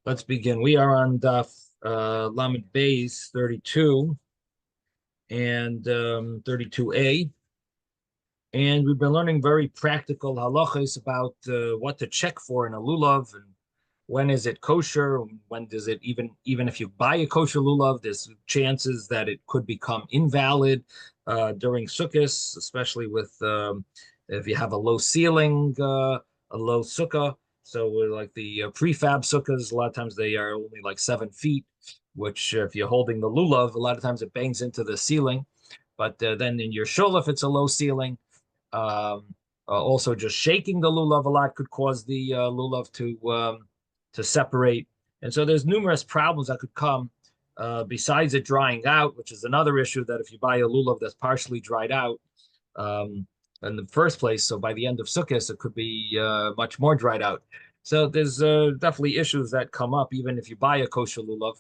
Let's begin. We are on Daf Lamed Beis 32 and 32a, and we've been learning very practical halachas about what to check for in a lulav and when is it kosher, when does it even if you buy a kosher lulav, there's chances that it could become invalid during Sukkot, especially with if you have a low ceiling, a low sukkah. So like the prefab sukkahs, a lot of times they are only like 7 feet, which if you're holding the lulav, a lot of times it bangs into the ceiling. But then in your shul, if it's a low ceiling, also just shaking the lulav a lot could cause the lulav to separate. And so there's numerous problems that could come besides it drying out, which is another issue that if you buy a lulav that's partially dried out um, in the first place, so by the end of Sukkot, it could be much more dried out. So there's definitely issues that come up even if you buy a kosher lulav.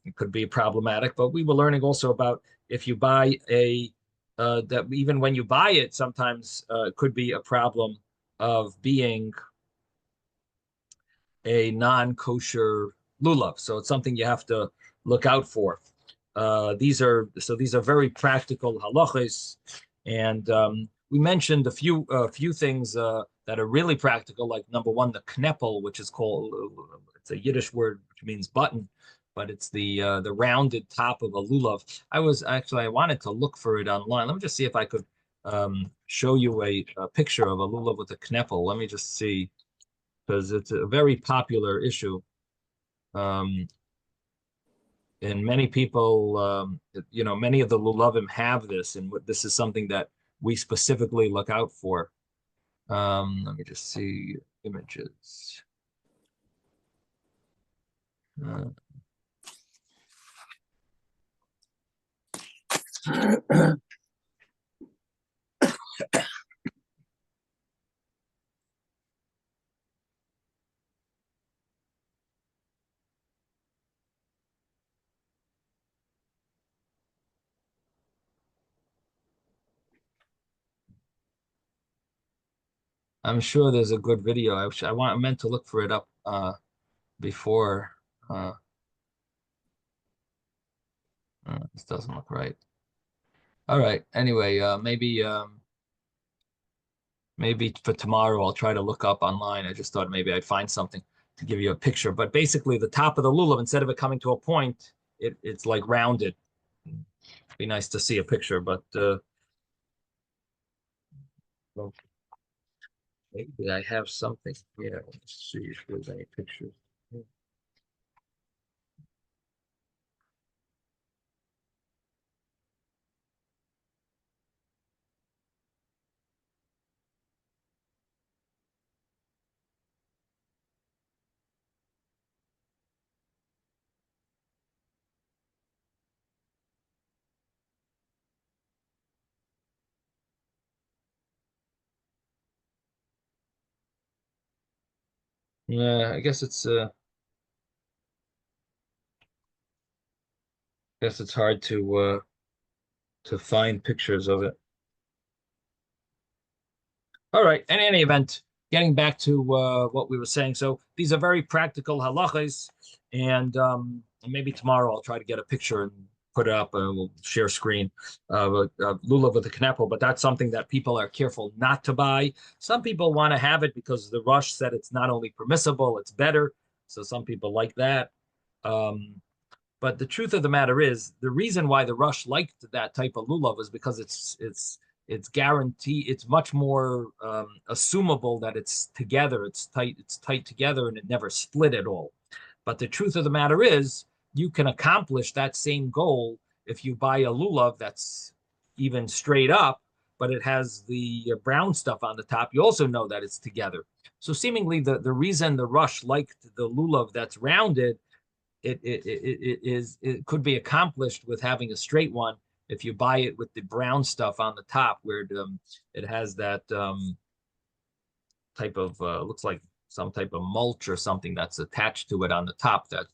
It could be problematic, but we were learning also about if you buy a that even when you buy it, sometimes it could be a problem of being a non-kosher lulav. So it's something you have to look out for. These are very practical halachas, and we mentioned a few things that are really practical. Like number one, the knepel, which is called it's a Yiddish word which means button, but it's the rounded top of a lulav. I wanted to look for it online. Let me just see if I could show you a picture of a lulav with a knepel. Let me just see because it's a very popular issue. Um, and many people, many of the lulavim have this, and this is something that we specifically look out for. Let me just see images. Uh, I'm sure there's a good video. I meant to look for it up before. Uh, this doesn't look right. All right. Anyway, maybe for tomorrow I'll try to look up online. I just thought maybe I'd find something to give you a picture. But basically, the top of the lulav, instead of it coming to a point, it's like rounded. It'd be nice to see a picture, but well, maybe I have something. Yeah, let's see if there's any pictures. Yeah, I guess it's hard to find pictures of it. All right. In any event, getting back to what we were saying. So these are very practical halachas, and maybe tomorrow I'll try to get a picture and put it up. We'll share screen lulav with a knepel, but that's something that people are careful not to buy. Some people want to have it because the Rush said it's not only permissible, it's better. So some people like that. Um, but the truth of the matter is, the reason why the Rush liked that type of lulav is because it's guaranteed. It's much more assumable that it's together. It's tight together, and it never split at all. But the truth of the matter is, you can accomplish that same goal if you buy a lulav that's even straight up, but it has the brown stuff on the top. You also know that it's together. So seemingly, the reason the Rush liked the lulav that's rounded it could be accomplished with having a straight one if you buy it with the brown stuff on the top where it has that type of looks like some type of mulch or something that's attached to it on the top that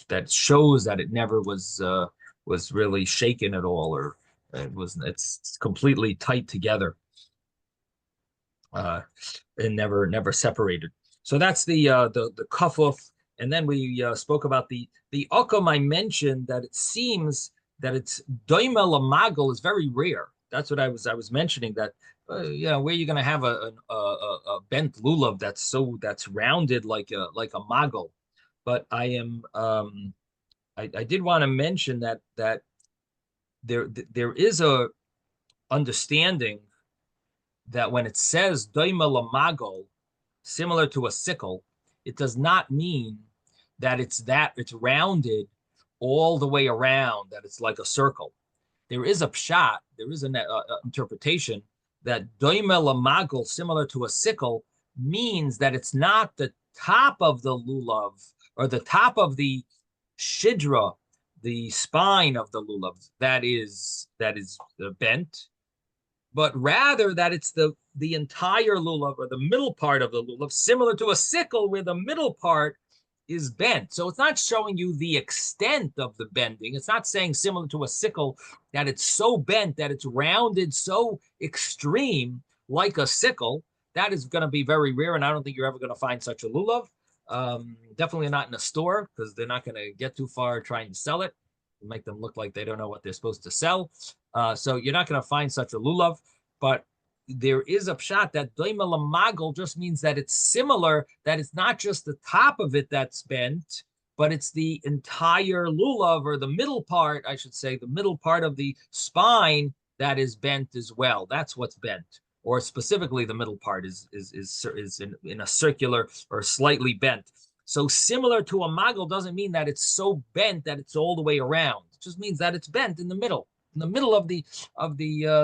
that shows that it never was really shaken at all or it's completely tight together uh, and never separated. So that's the kafuf, and then we spoke about the okum. I mentioned that it seems that it's doima lamagel is very rare. That's what I was mentioning that where you're going to have a bent lulav that's rounded like a magel. But I did want to mention that there is a understanding that when it says doima lamagel, similar to a sickle, it does not mean that it's rounded all the way around, that it's like a circle. There is a pshat, there is an interpretation that doima lamagel, similar to a sickle, means that it's not the top of the lulav or the top of the shidra, the spine of the lulav that is bent, but rather that it's the entire lulav or the middle part of the lulav, similar to a sickle where the middle part is bent. So it's not showing you the extent of the bending. It's not saying similar to a sickle that it's so bent that it's rounded so extreme like a sickle. That is going to be very rare, and I don't think you're ever going to find such a lulav. Definitely not in a store because they're not going to get too far trying to sell it. Make them look like they don't know what they're supposed to sell. So you're not going to find such a lulav, but there is a pshat that doima lamagel just means that it's similar, that it's not just the top of it that's bent, but it's the entire lulav, or the middle part, I should say, the middle part of the spine that is bent as well. That's what's bent, or specifically the middle part is in a circular or slightly bent. So similar to a magel doesn't mean that it's so bent that it's all the way around. It just means that it's bent in the middle. In the middle of the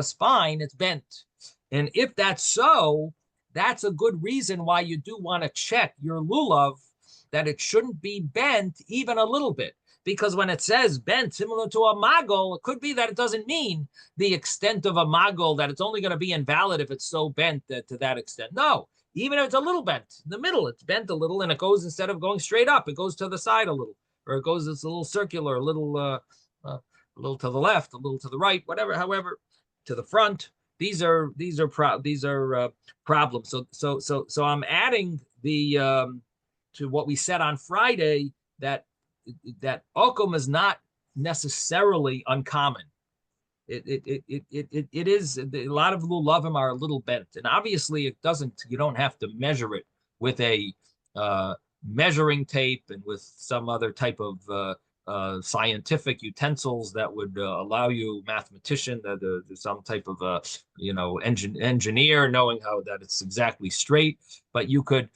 spine, it's bent. And if that's so, that's a good reason why you do want to check your lulav that it shouldn't be bent even a little bit. Because when it says bent similar to a magel, it could be that it doesn't mean the extent of a magel, that it's only going to be invalid if it's so bent to that extent. No, even if it's a little bent in the middle, it's bent a little, and it goes, instead of going straight up, it goes to the side a little, or it goes, it's a little circular, a little to the left, a little to the right, whatever, however, to the front. These are problems. So I'm adding the to what we said on Friday, that okum is not necessarily uncommon. It is, a lot of lulavim are a little bent, and obviously it doesn't. You don't have to measure it with a measuring tape and with some other type of scientific utensils that would allow you, mathematician, some type of engineer, knowing how that it's exactly straight. But you could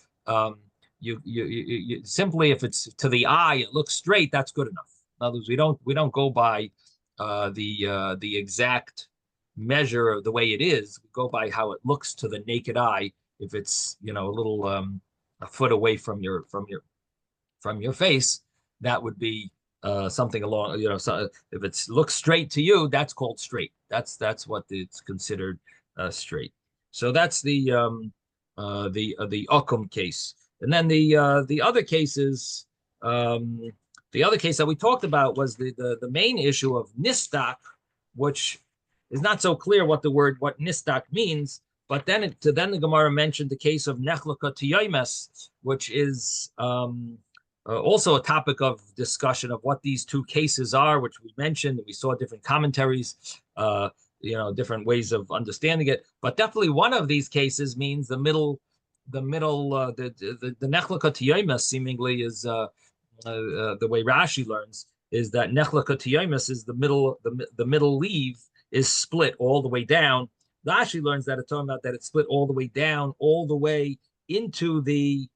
you simply, if it's to the eye, it looks straight, that's good enough. In other words, we don't go by the exact measure of the way it is. We go by how it looks to the naked eye. If it's a little a foot away from your face, that would be something along, so if it looks straight to you, that's called straight. That's what it's considered straight. So that's the okum case. And then the other cases, the other case that we talked about was the main issue of nistak, which is not so clear what nistak means. But then the Gemara mentioned the case of nechlaka tiyomes, which is also a topic of discussion of what these two cases are, which we mentioned. We saw different commentaries, different ways of understanding it. But definitely one of these cases means the nechlaka tiyomes seemingly is the way Rashi learns, is that nechlaka tiyomes is the middle leaf is split all the way down. Rashi learns that it's talking about that it's split all the way down, all the way into the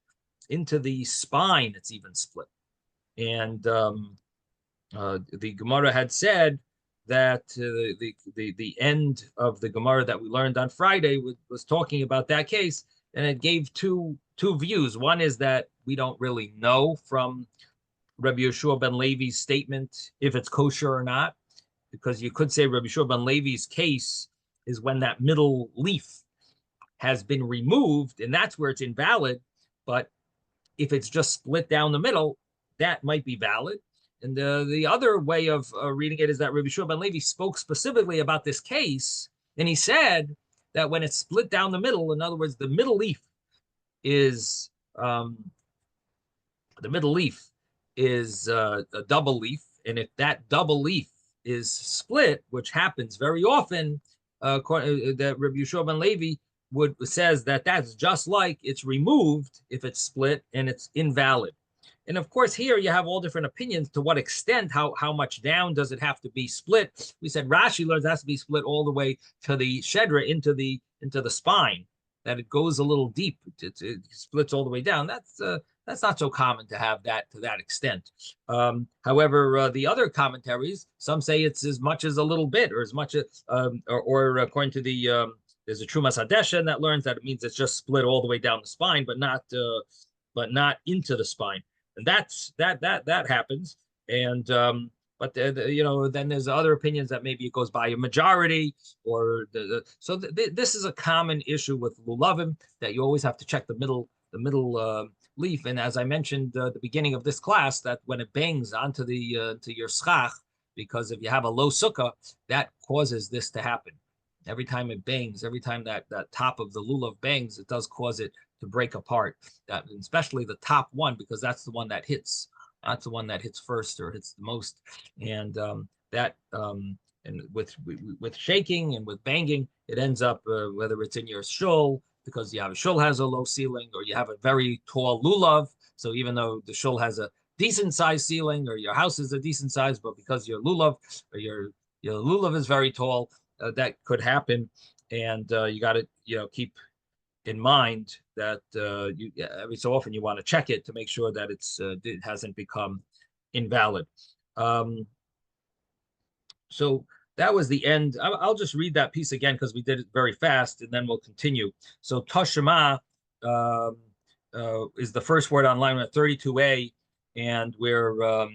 spine. It's even split. And the Gemara had said that the end of the Gemara that we learned on Friday was talking about that case, and it gave two views. One is that we don't really know from Rabbi Yeshua ben Levi's statement if it's kosher or not, because you could say Rabbi Yeshua ben Levi's case is when that middle leaf has been removed, and that's where it's invalid. But if it's just split down the middle, that might be valid. And the other way of reading it is that Rabbi Yeshua ben Levi spoke specifically about this case, and he said that when it's split down the middle, in other words, the middle leaf is the middle leaf is a double leaf, and if that double leaf is split, which happens very often, that Rabbi Yehoshua ben Levi says that that's just like it's removed if it's split and it's invalid. And of course, here you have all different opinions to what extent, how much down does it have to be split. We said Rashi learns it has to be split all the way to the shedra, into the spine, that it goes a little deep. It splits all the way down. That's not so common to have that to that extent. However, the other commentaries, some say it's as much as a little bit, or as much as, or according to the there's a Trumas Hadeshen that learns that it means it's just split all the way down the spine, but not into the spine, and that happens. And but then there's other opinions that maybe it goes by a majority, or so this is a common issue with lulavim, that you always have to check the middle leaf. And as I mentioned at the beginning of this class, that when it bangs onto the to your schach, because if you have a low sukkah, that causes this to happen. Every time it bangs, every time that top of the lulav bangs, it does cause it to break apart. That, especially the top one, because that's the one that hits. That's the one that hits first or hits the most. And and with shaking and with banging, it ends up whether it's in your shul, because you have a shul has a low ceiling, or you have a very tall lulav. So even though the shul has a decent size ceiling, or your house is a decent size, but because your lulav or your lulav is very tall, that could happen. And you got to keep in mind that every so often you want to check it to make sure that it hasn't become invalid. So that was the end. I'll just read that piece again because we did it very fast, and then we'll continue. So Toshima is the first word on line 32a, and we're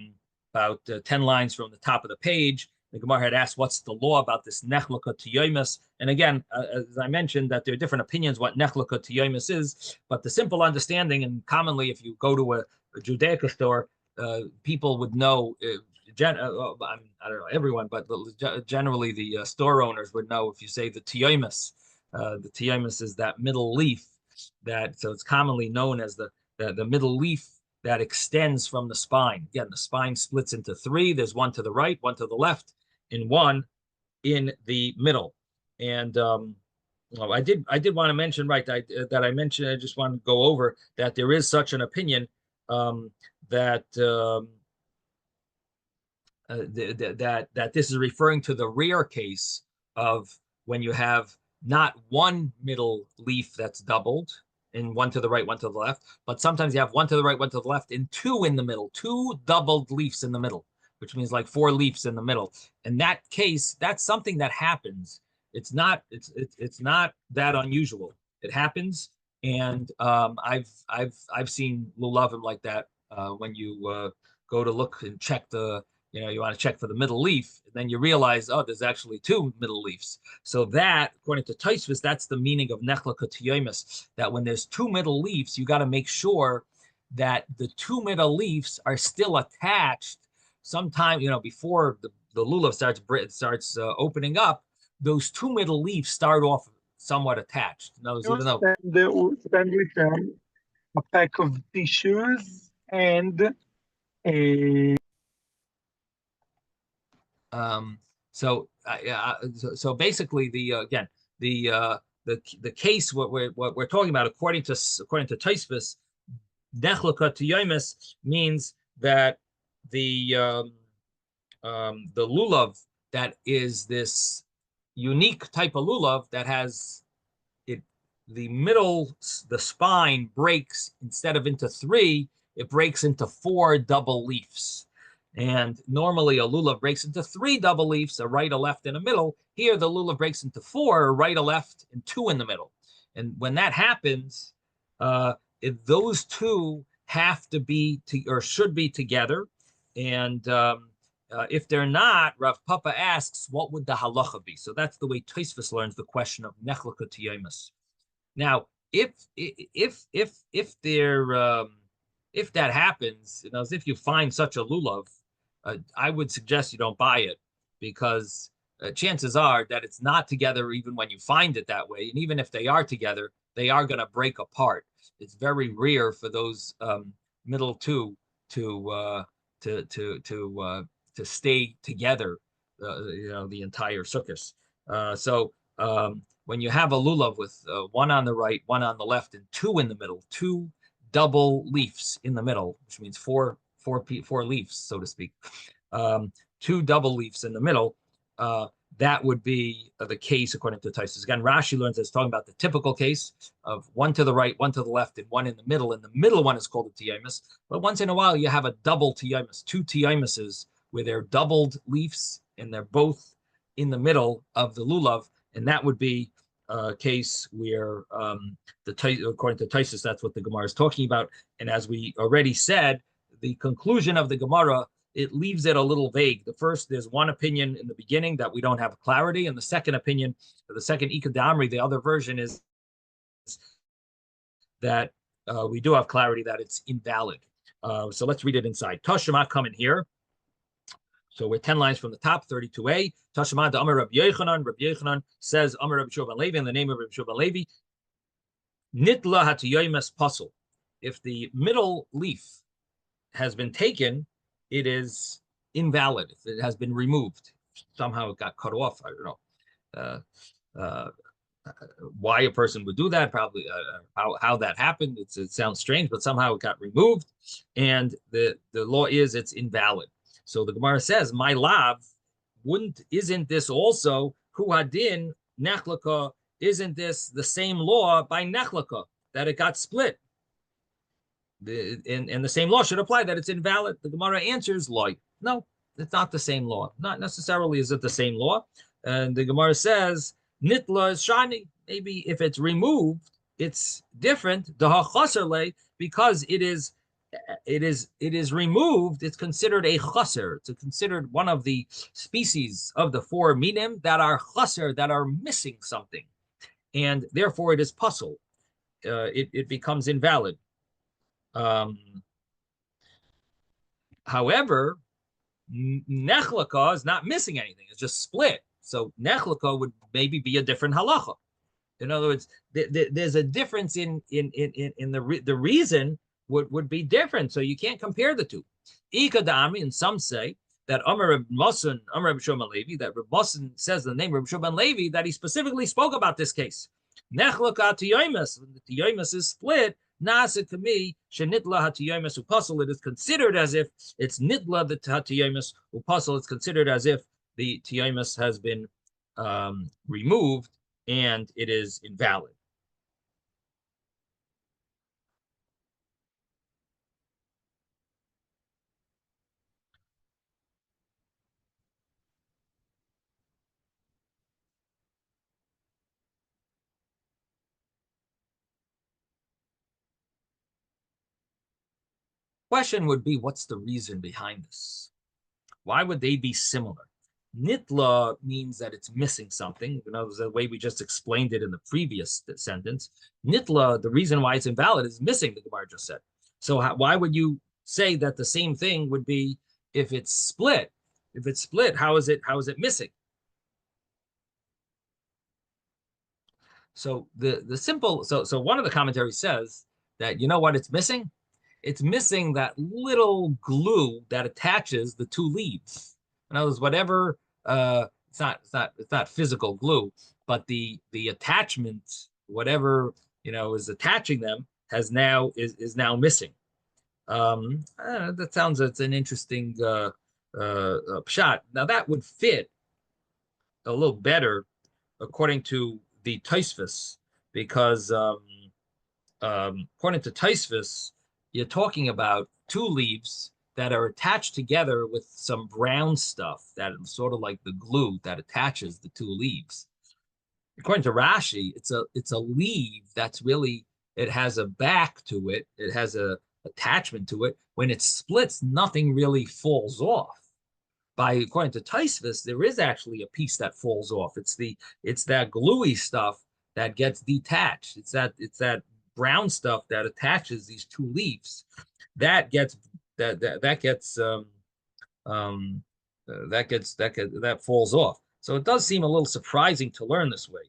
about 10 lines from the top of the page. The Gemara had asked, what's the law about this nechlaka tiyomis? And again, as I mentioned, that there are different opinions what nechlaka tiyomis is, but the simple understanding, and commonly if you go to a Judaica store, people would know, I don't know everyone, but generally the store owners would know if you say the tiyomis. The tiyomis is that middle leaf, so it's commonly known as the middle leaf that extends from the spine. Again, the spine splits into three. There's one to the right, one to the left, and one in the middle. And I did want to mention, right, that I mentioned, I just want to go over that there is such an opinion that this is referring to the rare case of when you have not one middle leaf that's doubled, and one to the right, one to the left, but sometimes you have one to the right, one to the left, and two in the middle, two doubled leaves in the middle, which means like four leaves in the middle. In that case, that's something that happens. It's not that unusual. It happens, and I've seen lulavim like that when you go to look and check you want to check for the middle leaf, and then you realize, oh, there's actually two middle leaves. So that, according to Teves, that's the meaning of nechlaka tiyomis, that when there's two middle leaves, you got to make sure that the two middle leaves are still attached. Sometime, before the lulav starts opening up, those two middle leaves start off somewhat attached. In other words, even though spend with them a pack of tissues and a so basically again the case what we're talking about according to Tosfos, nechlaka tiyomis means that the lulav that is this unique type of lulav that has the spine breaks, instead of into three, it breaks into four double leaves. And normally a lulav breaks into three double leaves, a right, a left, and a middle. Here the lulav breaks into four, a right, a left, and two in the middle. And when that happens, those two have to be or should be together. And if they're not, Rav Papa asks, what would the halacha be? So that's the way Tosfos learns the question of nechlaka tiyomis. Now, if that happens, if you find such a lulav, I would suggest you don't buy it, because chances are that it's not together even when you find it that way. And even if they are together, they are going to break apart. It's very rare for those middle two to to stay together, the entire sukkahs. So when you have a lulav with one on the right, one on the left, and two in the middle, two double leaves in the middle, which means four leaves, so to speak. Two double leaves in the middle. That would be the case according to Teves. Again, Rashi learns it's talking about the typical case of one to the right, one to the left, and one in the middle. And the middle one is called a tiyamis. But once in a while, you have a double tiyamis, two tiyamises where they're doubled leaves and they're both in the middle of the lulav. And that would be a case where according to Teves, that's what the Gemara is talking about. And as we already said, the conclusion of the Gemara, it leaves it a little vague. There's one opinion in the beginning that we don't have clarity, and the second opinion, the second Ikadamri, the other version is that we do have clarity that it's invalid. So let's read it inside. Tashema coming here. So we're 10 lines from the top, 32a. Tashema da Amar Rabbi Yochanan. Rabbi Yochanan says, Amar Rabbi Shua ben Levi, in the name of Rabbi Shua ben Levi, Nitla hatiyoymes pasul. If the middle leaf has been taken, it is invalid. If it has been removed, somehow it got cut off. I don't know why a person would do that. Probably how that happened. It sounds strange, but somehow it got removed, and the law is it's invalid. So the Gemara says, "My lav, isn't this also huadin nechlaka? Isn't this the same law by nechlaka that it got split?" And the same law should apply that it's invalid. The Gemara answers, "Loy, no, it's not the same law. Not necessarily is it the same law." And the Gemara says, "Nitla is shani. Maybe if it's removed, it's different. Because it is removed. It's considered a chaser. It's considered one of the species of the four minim that are chaser, that are missing something, and therefore it is pasul. It becomes invalid." However, nechlaka is not missing anything; it's just split. So nechlaka would maybe be a different halacha. In other words, there's a difference in the reason would be different. So you can't compare the two. Ikadami, and some say that Amar Reb Mosan, Amar Reb Shua ben Levi, that Reb Mosan says the name Reb Shua ben Levi, that he specifically spoke about this case. Nechlaka tiyoymes, when the tiyoymes is split, nasa kami shenitla hatiyoymes upasul. It is considered as if it's nitla the hatiyoymes upasul. It's considered as if the tiyoymes has been removed and it is invalid. Question would be, what's the reason behind this? Why would they be similar? Nitla means that it's missing something. You know, the way we just explained it in the previous sentence. Nitla, the reason why it's invalid is missing, the Gemara just said. So why would you say that the same thing would be if it's split? If it's split, how is it missing? So the simple so one of the commentaries says that, you know what it's missing? It's missing that little glue that attaches the two leaves. In other words, whatever it's not physical glue, but the attachment, whatever is attaching them, is now missing. That sounds, it's an interesting shot. Now that would fit a little better according to the Teves, because according to Teves, you're talking about two leaves that are attached together with some brown stuff that is sort of like the glue that attaches the two leaves. According to Rashi, it's a leaf that's really, it has a back to it, it has a attachment to it. When it splits, nothing really falls off. According to Teves, there is actually a piece that falls off. It's that gluey stuff that gets detached. It's that brown stuff that attaches these two leaves that falls off. So it does seem a little surprising to learn this way.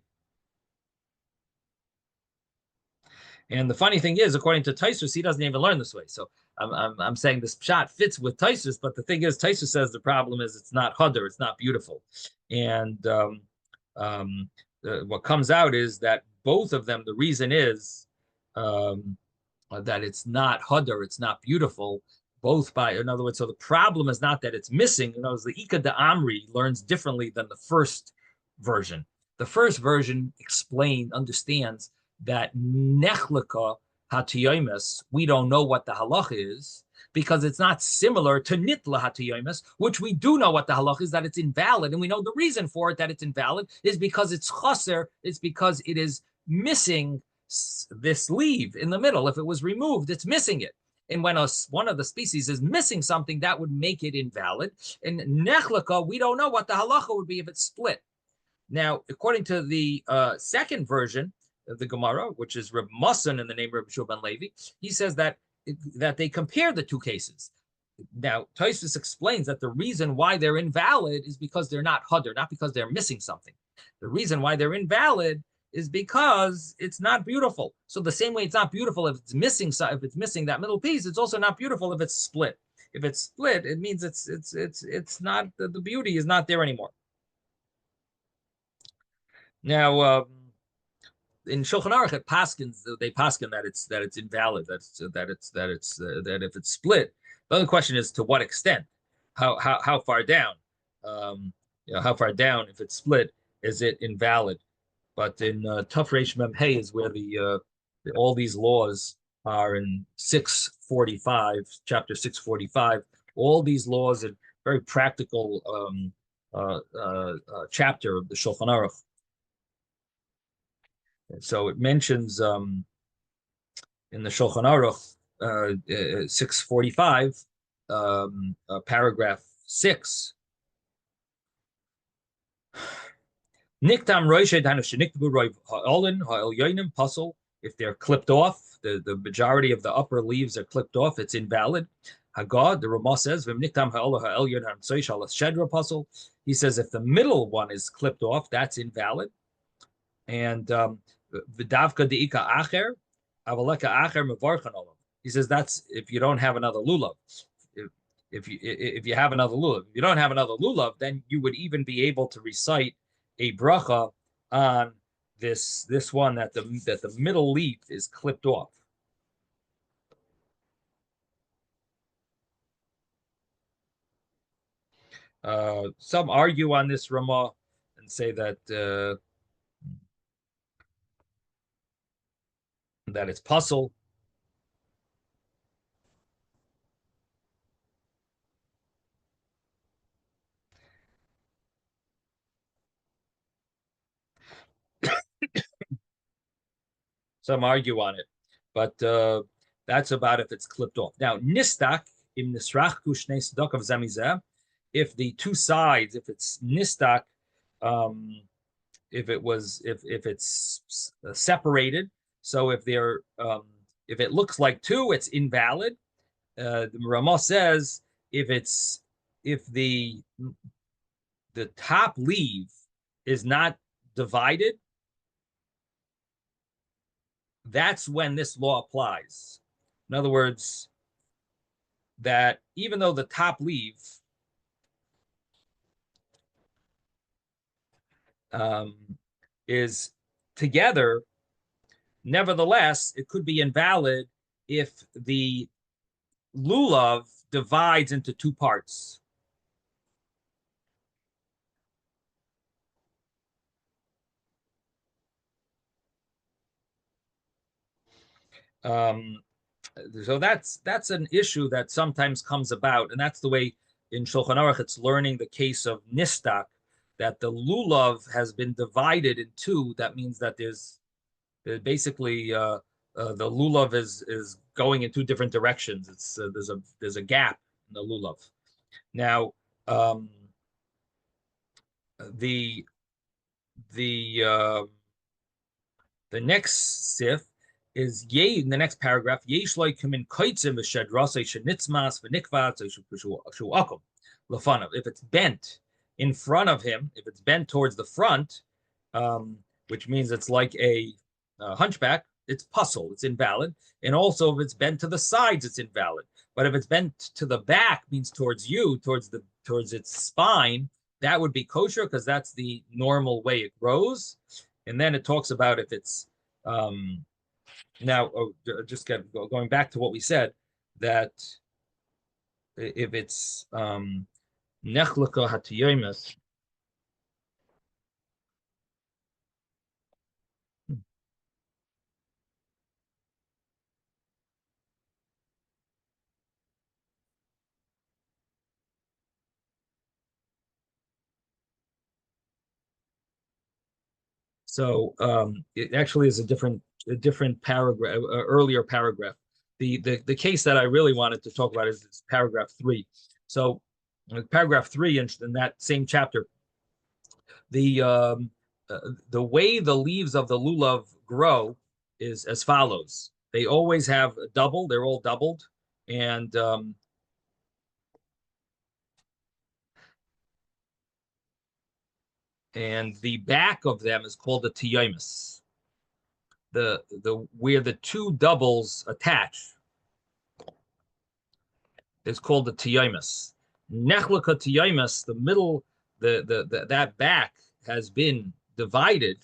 And the funny thing is, according to Taisus, he doesn't even learn this way. So I'm saying this shot fits with Taisus, but the thing is, Taisus says the problem is it's not Hadar, it's not beautiful. And what comes out is that both of them, the reason is um, that it's not Hadar, it's not beautiful. Both by, in other words, so the problem is not that it's missing. You know, the Ika de Amri learns differently than the first version. The first version understands that nechlika hatiyomis, we don't know what the halach is because it's not similar to nitla hatiyomis, which we do know what the halach is, that it's invalid. And we know the reason for it, that it's invalid, is because it's chaser, it's because it is missing this leaf in the middle. If it was removed, it's missing it. And when one of the species is missing something, that would make it invalid. In nechlika, we don't know what the halacha would be if it's split. Now, according to the second version of the Gemara, which is Reb Musson in the name of Reb Shua ben Levi, he says that they compare the two cases. Now, Tosfos explains that the reason why they're invalid is because they're not hadar, not because they're missing something. The reason why they're invalid is because it's not beautiful. So the same way it's not beautiful if it's missing that middle piece, it's also not beautiful if it's split. If it's split, it means it's not, the beauty is not there anymore. Now, in Shulchan Aruch, it paskins, they paskin that it's invalid, that if it's split. The other question is to what extent, how far down, how far down if it's split is it invalid? But in Tuf Reish Mem Hey is where all these laws are in 645, chapter 645. All these laws are very practical chapter of the Shulchan Aruch. So it mentions in the Shulchan Aruch 645, paragraph 6. Niktam roishe danu shenikbu roiv ha'olin ha'elyonim puzzle. If they're clipped off, the majority of the upper leaves are clipped off, it's invalid. Hagad, the Ramah says, v'niktam ha'olah ha'elyon ha'mtsoish ha'shedra puzzle. He says if the middle one is clipped off, that's invalid. And v'davka de'ika acher, avaleka acher mevarchan olav. He says that's if you don't have another lulav. If you have another lulav, if you don't have another lulav, then you would even be able to recite a bracha on this one that the middle leaf is clipped off. Some argue on this Ramah and say that it's puzzle. Some argue on it, but that's about if it's clipped off. Now, nistak im nisrach kushnei sedok of zamizeh, if the two sides, if it's nistak, if it's separated, so if it looks like two, it's invalid. The Ramah says if the top leaf is not divided, that's when this law applies. In other words, that even though the top leaf is together, nevertheless, it could be invalid if the lulav divides into two parts. So that's an issue that sometimes comes about, and that's the way in Shulchan Aruch it's learning the case of nistak, that the lulav has been divided in two. That means that there's basically the lulav is going in two different directions. It's there's a gap in the lulav. Now the next sif is in the next paragraph. Yesh loikim koitzim v'shedrasei shenitzmas v'nikvat shu lefanav. If it's bent in front of him, if it's bent towards the front, which means it's like a hunchback, it's puzzle, it's invalid. And also, if it's bent to the sides, it's invalid. But if it's bent to the back, means towards you, towards its spine, that would be kosher because that's the normal way it grows. And then it talks about if it's now just going back to what we said, that if it's nechlaka hatiyomis. So it actually is a different paragraph, earlier paragraph. The case that I really wanted to talk about is paragraph 3. So paragraph 3 in that same chapter, the um, the way the leaves of the lulav grow is as follows. They always have a double. They're all doubled, and the back of them is called the tiyomis. The where the two doubles attach is called the tiyomis. Nechlaka tiyomis, the middle, that back has been divided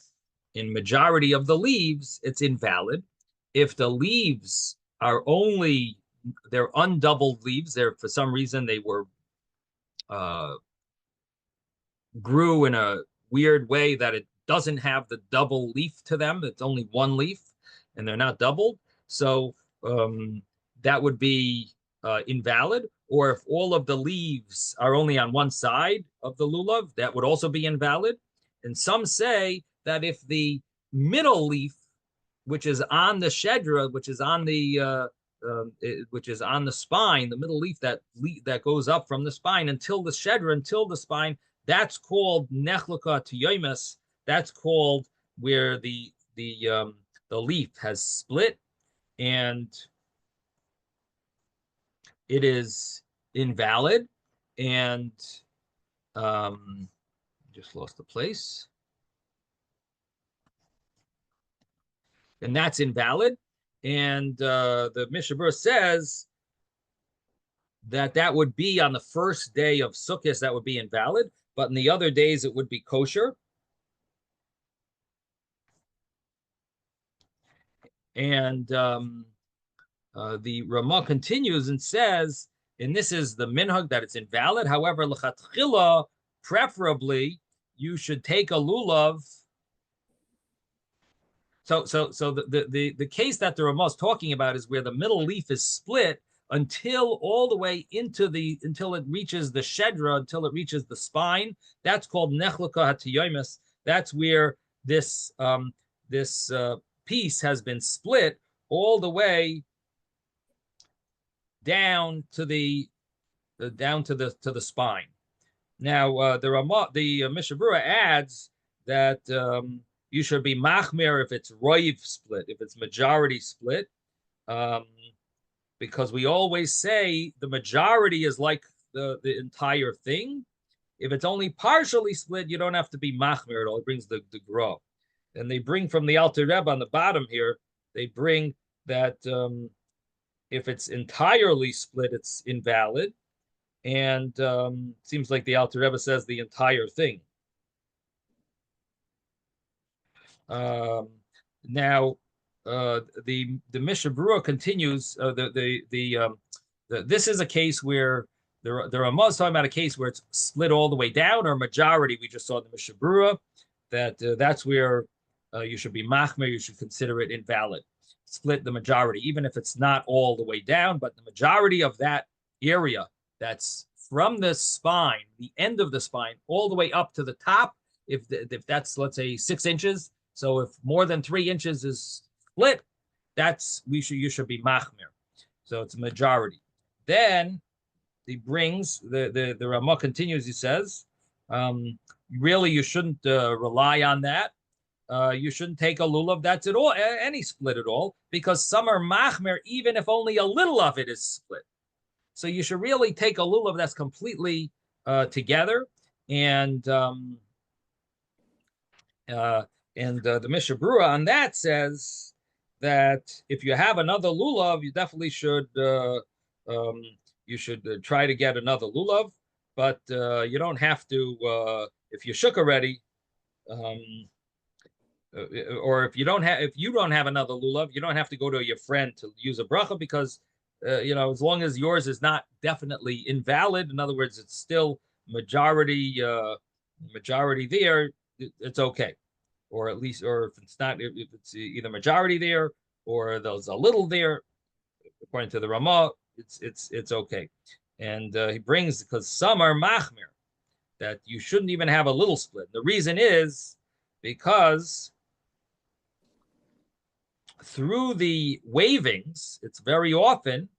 in majority of the leaves, it's invalid. If the leaves are they're undoubled leaves, they're for some reason they were uh, grew in a weird way that it doesn't have the double leaf to them. It's only one leaf, and they're not doubled. So that would be invalid. Or if all of the leaves are only on one side of the lulav, that would also be invalid. And some say that if the middle leaf, which is on the shedra, which is on the spine, the middle leaf that goes up from the spine until the shedra, until the spine, that's called nechlaka tiyomis. That's called where the leaf has split, and it is invalid. And just lost the place. And that's invalid. And the Mishabur says that would be on the first day of Sukkot, that would be invalid, but in the other days it would be kosher. And the Ramah continues and says, and this is the minhag, that it's invalid. However, lechatchila, preferably, you should take a lulav. So the case that the Ramah is talking about is where the middle leaf is split until all the way until it reaches the shedra, until it reaches the spine. That's called nechlaka hatiyomis. That's where this piece has been split all the way down to the spine. Now the Mishabura adds that you should be machmir if it's roiv split, if it's majority split, because we always say the majority is like the entire thing. If it's only partially split, you don't have to be machmir at all. It brings the grow. And they bring from the Alter Rebbe on the bottom here, they bring that if it's entirely split, it's invalid. And seems like the Alter Rebbe says the entire thing. Now, the Mishabura continues. This is a case where the Ramah is talking about a case where it's split all the way down, or majority. We just saw the Mishabura that's where you should be machmer. You should consider it invalid. Split the majority, even if it's not all the way down, but the majority of that area that's from the spine, the end of the spine, all the way up to the top. If that's, let's say, 6 inches, so if more than 3 inches is split, you should be machmer. So it's a majority. Then he brings the Ramah continues. He says, really, you shouldn't rely on that. You shouldn't take a lulav that's at all any split at all, because some are machmer even if only a little of it is split. So you should really take a lulav that's completely together. And the Mishabura on that says that if you have another lulav, you definitely should try to get another lulav, but you don't have to if you shook already. Or if you don't have another lulav, you don't have to go to your friend to use a bracha because as long as yours is not definitely invalid, in other words, it's still majority there, it's okay. Or at least, or if it's not, if it's either majority there or there's a little there, according to the Ramah, it's okay. And he brings, because some are machmir, that you shouldn't even have a little split. The reason is because through the wavings, it's very often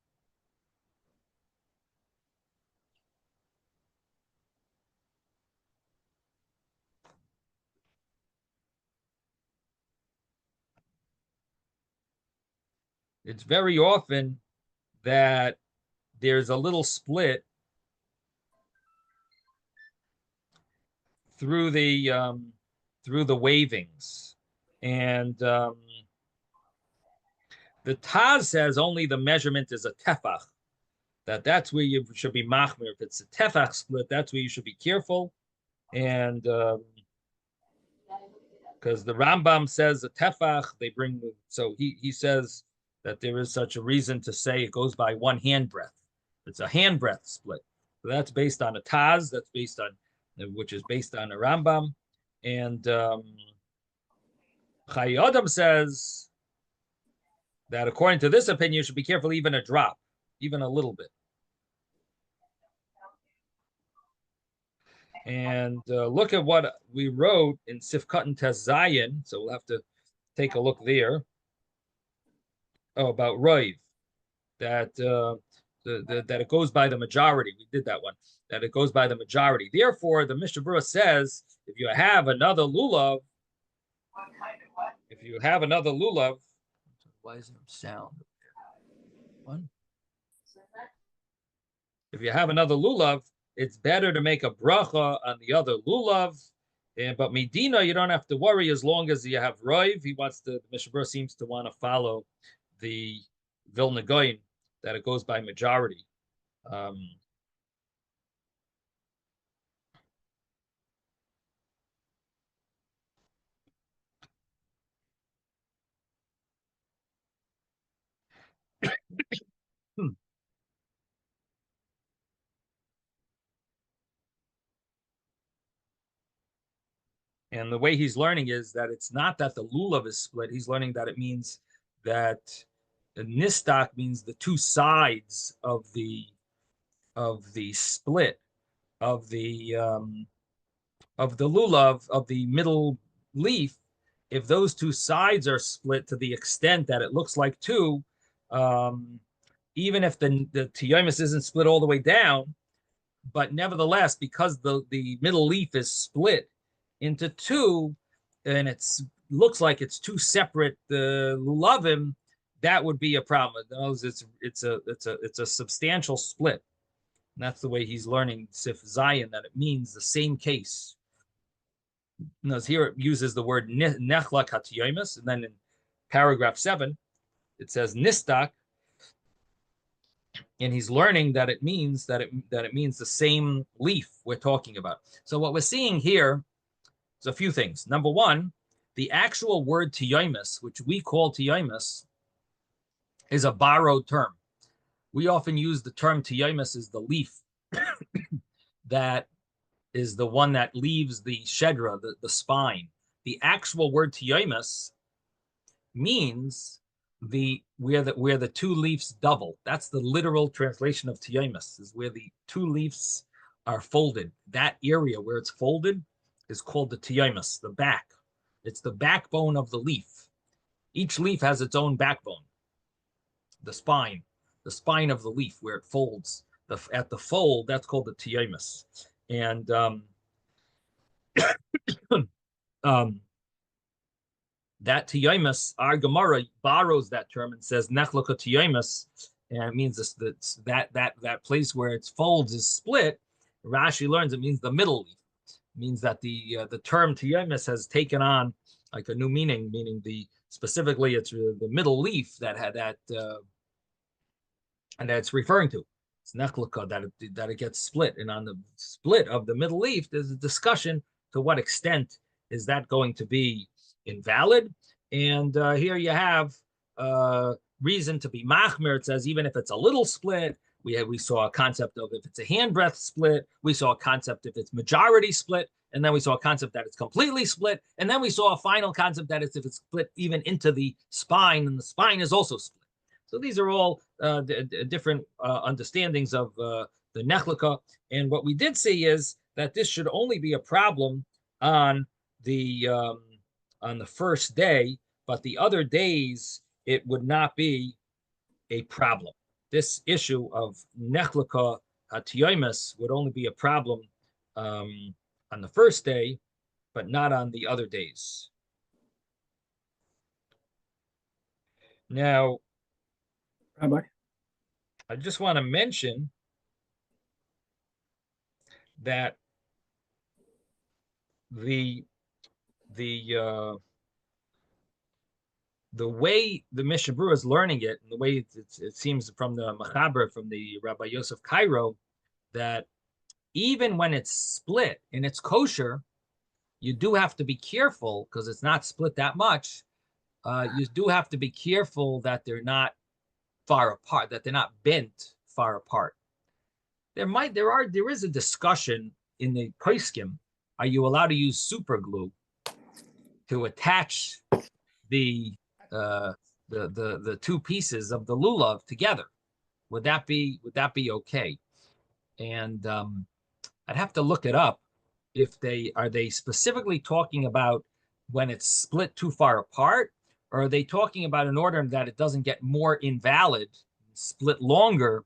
that there's a little split through the wavings, and the Taz says only the measurement is a tefach. That's where you should be machmir. If it's a tefach split, that's where you should be careful. And because the Rambam says a tefach, so he says that there is such a reason to say it goes by one hand breadth. It's a hand breadth split. So that's based on a Taz. That's based on, which is based on a Rambam, and Chai Adam says that according to this opinion, you should be careful even a drop, even a little bit. And look at what we wrote in Sifkat and Tes Zayin. So we'll have to take a look there. About Roiv, that that it goes by the majority. We did that one. That it goes by the majority. Therefore, the Mishnah Berurah says, if you have another lulav, why isn't there sound? What? If you have another lulav, it's better to make a bracha on the other lulav. But Medina, you don't have to worry as long as you have Roiv. The Mishnah Berurah seems to want to follow the Vilna Gaon, that it goes by majority. And the way he's learning is that it's not that the lulav is split. He's learning that it means that the nistak means the two sides of the split of the lulav, of the middle leaf. If those two sides are split to the extent that it looks like two, even if the tiyomis isn't split all the way down, but nevertheless, because the middle leaf is split into two, and looks like it's two separate lulavim, that would be a problem. It's a substantial split. And that's the way he's learning Sif Zion, that it means the same case. Notice here it uses the word nechla katiyomis, and then in paragraph 7, it says nistak, and he's learning that it means the same leaf we're talking about. So what we're seeing here is a few things. Number one, the actual word tiyomis, which we call tiyomis, is a borrowed term. We often use the term tiyomis as the leaf that is the one that leaves the shedra, the spine. The actual word tiyomis means where the two leaves double. That's the literal translation of tiyomis, is where the two leaves are folded. That area where it's folded is called the tiyomis, the back. It's the backbone of the leaf. Each leaf has its own backbone. The spine of the leaf where it folds. At the fold, that's called the tiyomis. And that tiyomis, our Gemara borrows that term and says nechloka tiyomis, and it means that place where it folds is split. Rashi learns it means the middle leaf. It means that the term tiyomis has taken on like a new meaning the specifically it's the middle leaf that had that, and that's referring to. It's nechlika that it gets split, and on the split of the middle leaf, there's a discussion to what extent is that going to be invalid. And here you have reason to be machmir. It says even if it's a little split, we saw a concept of if it's a handbreadth split. We saw a concept if it's majority split, and then we saw a concept that it's completely split, and then we saw a final concept that it's if it's split even into the spine, and the spine is also split. So these are all different understandings of the nechlika. And what we did see is that this should only be a problem on the first day, but the other days it would not be a problem. This issue of nechlika hatiyomis would only be a problem on the first day, but not on the other days. Now, Rabbi, I just want to mention that the way the Mishnah Berurah is learning it, and the way it seems from the Machaber, from the Rabbi Yosef Cairo, that even when it's split and it's kosher, you do have to be careful because it's not split that much. You do have to be careful that they're not far apart, that they're not bent far apart. There is a discussion in the poskim. Are you allowed to use super glue to attach the two pieces of the lulav together? Would that be okay? And I'd have to look it up. If they specifically talking about when it's split too far apart, or are they talking about in order that it doesn't get more invalid, split longer?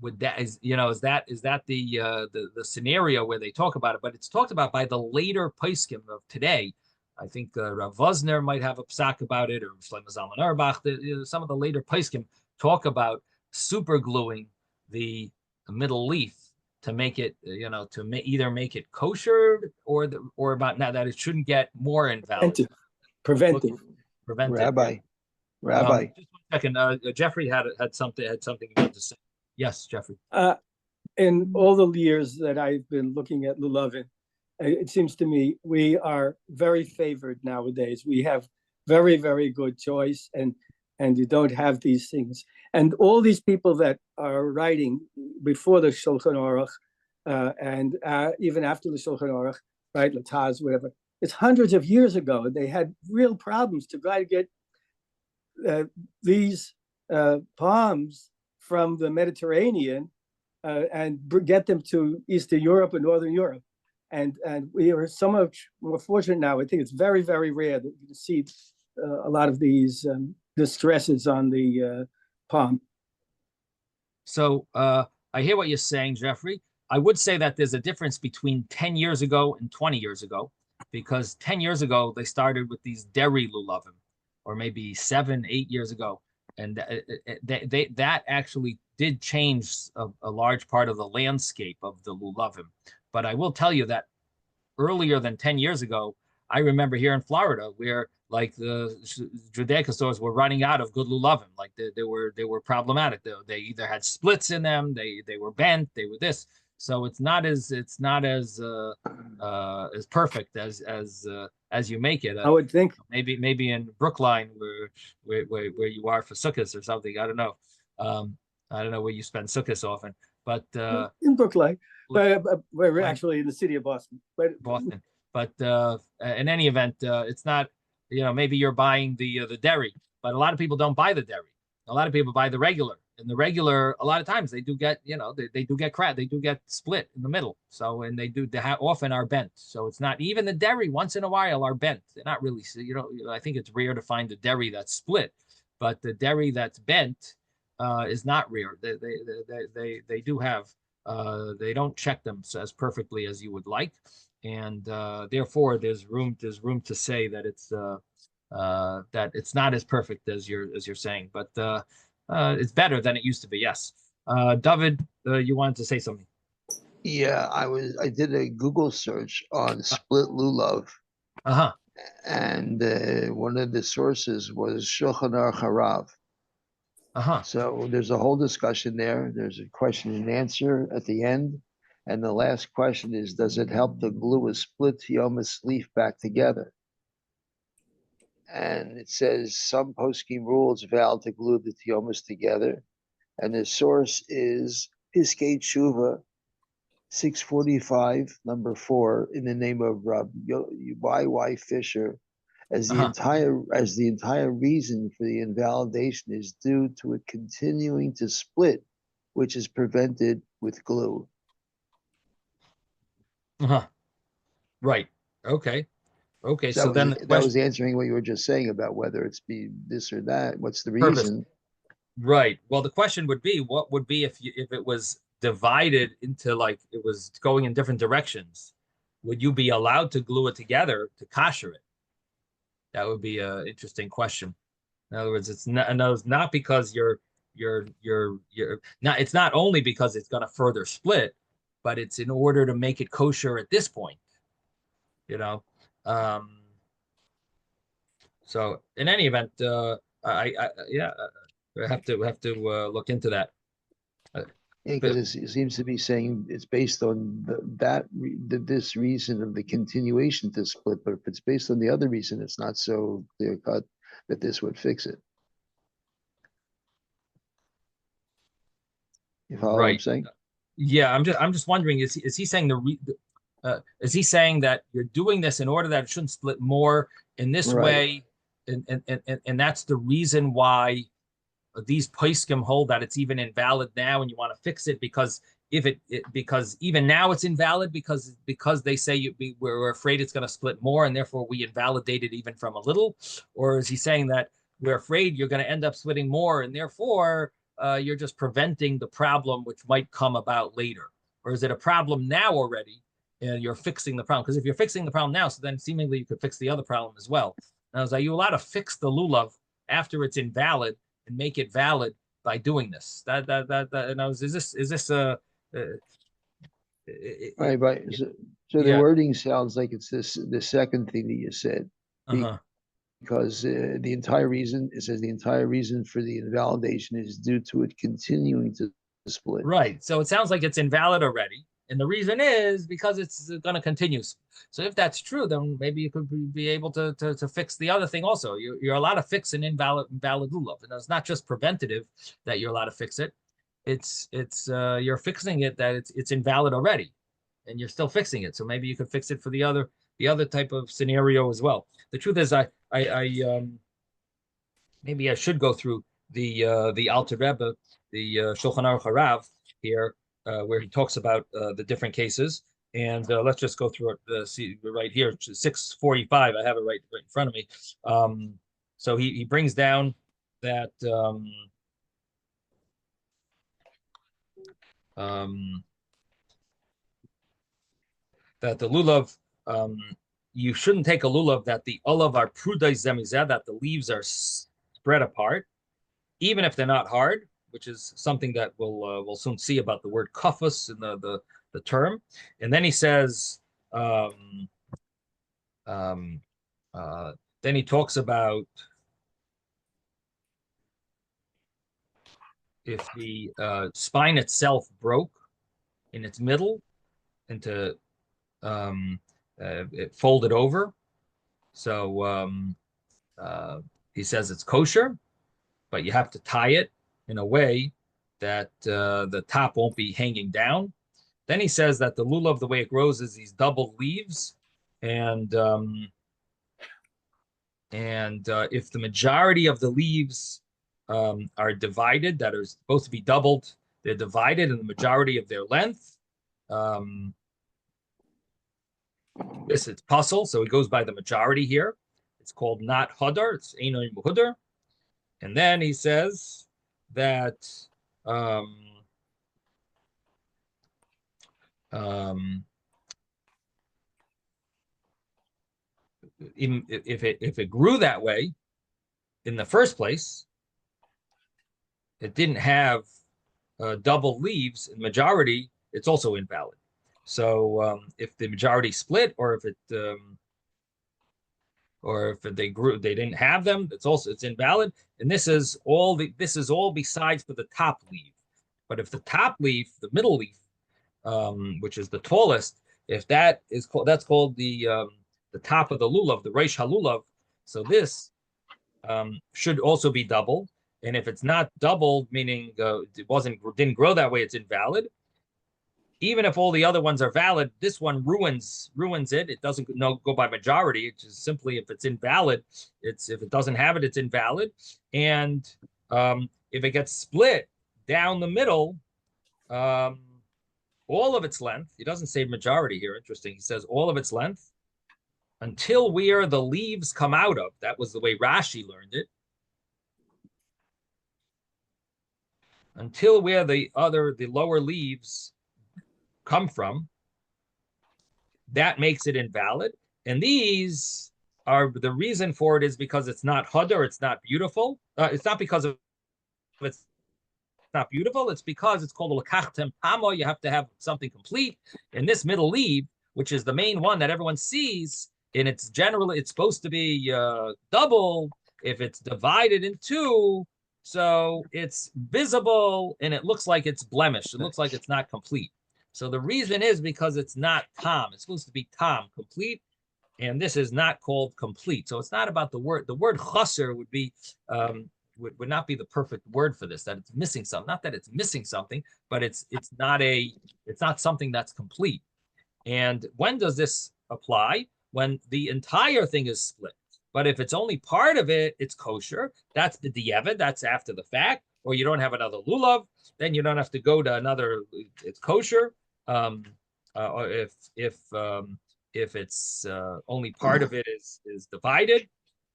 Would that is that the scenario where they talk about it? But it's talked about by the later poskim of today. I think Rav Vosner might have a psak about it, or Shlomo Zalman Auerbach. Some of the later poskim talk about super gluing the middle leaf to make it, either make it kosher or about now that it shouldn't get more invalid. Preventive. Rabbi. Just 1 second. Jeffrey had something about to say. Yes, Jeffrey. In all the years that I've been looking at lulavin, it seems to me we are very favored nowadays. We have very, very good choice, and you don't have these things. And all these people that are writing before the Shulchan Aruch and even after the Shulchan Aruch, right, Lataz, whatever, it's hundreds of years ago. They had real problems to try to get these palms from the Mediterranean and get them to Eastern Europe and Northern Europe. And we are so much more fortunate now. I think it's very, very rare that you see a lot of these distresses on the palm. So I hear what you're saying, Jeffrey. I would say that there's a difference between 10 years ago and 20 years ago, because 10 years ago, they started with these dairy lulavim, or maybe 7, 8 years ago. And that actually did change a large part of the landscape of the lulavim. But I will tell you that earlier than 10 years ago, I remember here in Florida where like the Judaica stores were running out of good lulavim. Like they were problematic. They either had splits in them, they were bent, they were this. So it's not as perfect as you make it. I would think maybe in Brookline where you are for Sukkot or something. I don't know. I don't know where you spend Sukkot often, but in Brookline, we're actually in the city of Boston. Boston. But in any event, it's not. Maybe you're buying the dairy, but a lot of people don't buy the dairy. A lot of people buy the regular, and the regular, a lot of times they do get, they do get cracked, they do get split in the middle. So, and they often are bent. So it's not even the dairy. Once in a while are bent. They're not really. I think it's rare to find a dairy that's split, but the dairy that's bent is not rare. They do have. They don't check them as perfectly as you would like, and therefore there's room to say that it's not as perfect as you're saying, but it's better than it used to be. Yes, David, you wanted to say something? Yeah, I did a Google search on split lulav. And one of the sources was Shulchan Aruch Harav. So there's a whole discussion there. There's a question and answer at the end. And the last question is, does it help to glue a split Yomas leaf back together? And it says some poskim rules valid to glue the Tiomas together. And the source is Piskei Tshuva 645, number 4, in the name of Rab Y.Y. Fisher, as the entire reason for the invalidation is due to it continuing to split, which is prevented with glue. Right. Okay. Okay. So that was answering what you were just saying about whether it's be this or that. What's the reason? Right. Well, the question would be, what would be if it was divided into, like, it was going in different directions? Would you be allowed to glue it together to kosher it? That would be an interesting question. In other words, it's not because you're not. It's not only because it's going to further split, but it's in order to make it kosher at this point. So in any event, we have to look into that. Because it seems to be saying it's based on this reason of the continuation to split, but if it's based on the other reason, it's not so clear cut that this would fix it. You follow what I'm saying? Yeah, I'm just wondering, is he saying is he saying that you're doing this in order that it shouldn't split more in this way, and that's the reason why these poskim hold that it's even invalid now, and you want to fix it because because even now it's invalid because they say we're afraid it's going to split more, and therefore we invalidate it even from a little? Or is he saying that we're afraid you're going to end up splitting more, and therefore you're just preventing the problem which might come about later? Or is it a problem now already, and you're fixing the problem? Because if you're fixing the problem now, so then seemingly you could fix the other problem as well. Now, are you allowed to fix the lulav after it's invalid and make it valid by doing this? Is this right? But so the wording sounds like it's the second thing that you said, because the entire reason, it says the entire reason for the invalidation is due to it continuing to split. Right. So it sounds like it's invalid already, and the reason is because it's going to continue. So if that's true, then maybe you could be able to fix the other thing also. You're allowed to fix an invalid lulav, and it's not just preventative that you're allowed to fix it. It's you're fixing it that it's invalid already, and you're still fixing it. So maybe you could fix it for the other type of scenario as well. The truth is, maybe I should go through the Alter Rebbe, the Shulchan Aruch Harav here, where he talks about the different cases. And let's just go through it. See right here, 645. I have it right in front of me. So he brings down that that the lulav, you shouldn't take a lulav that the olav are prudai zemizeh, that the leaves are spread apart, even if they're not hard, which is something that we'll soon see about the word kafus in the term. And then he says, then he talks about if the spine itself broke in its middle into it folded over. So he says it's kosher, but you have to tie it in a way that the top won't be hanging down. Then he says that the lulav, the way it grows, is these double leaves, and if the majority of the leaves are divided, that are supposed to be doubled, they're divided in the majority of their length. It's puzzle, so it goes by the majority here. It's called not hodar. It's einoim hudar. And then he says that even if it grew that way in the first place, it didn't have double leaves in majority, it's also invalid. So if the majority split, or if it or if they grew, they didn't have them, it's invalid. And this is all besides for the top leaf. But if the top leaf, the middle leaf, which is the tallest, if that is called, that's called the top of the lulav, the reish halulav. So this should also be doubled. And if it's not doubled, meaning it didn't grow that way, it's invalid. Even if all the other ones are valid, this one ruins it. It doesn't go by majority. It's just simply if it's invalid, if it doesn't have it, it's invalid. And if it gets split down the middle, all of its length, he doesn't say majority here, interesting. He says all of its length until where the leaves come out of. That was the way Rashi learned it. Until where the lower leaves come from, that makes it invalid. And these are, the reason for it is because it's not hadar, it's not beautiful. It's not because of it's not beautiful, it's because it's called a lakachtem pamo. You have to have something complete. And this middle leaf, which is the main one that everyone sees, and it's supposed to be double if it's divided in two, so it's visible and it looks like it's blemished. It looks like it's not complete. So the reason is because it's not tam. It's supposed to be tam, complete, and this is not called complete. So it's not about the word. The word chaser would be would not be the perfect word for this. That it's missing something. Not that it's missing something, but it's not something that's complete. And when does this apply? When the entire thing is split. But if it's only part of it, it's kosher. That's the diavad. That's after the fact. Or you don't have another lulav, then you don't have to go to another. It's kosher. Or if it's only part of it is divided.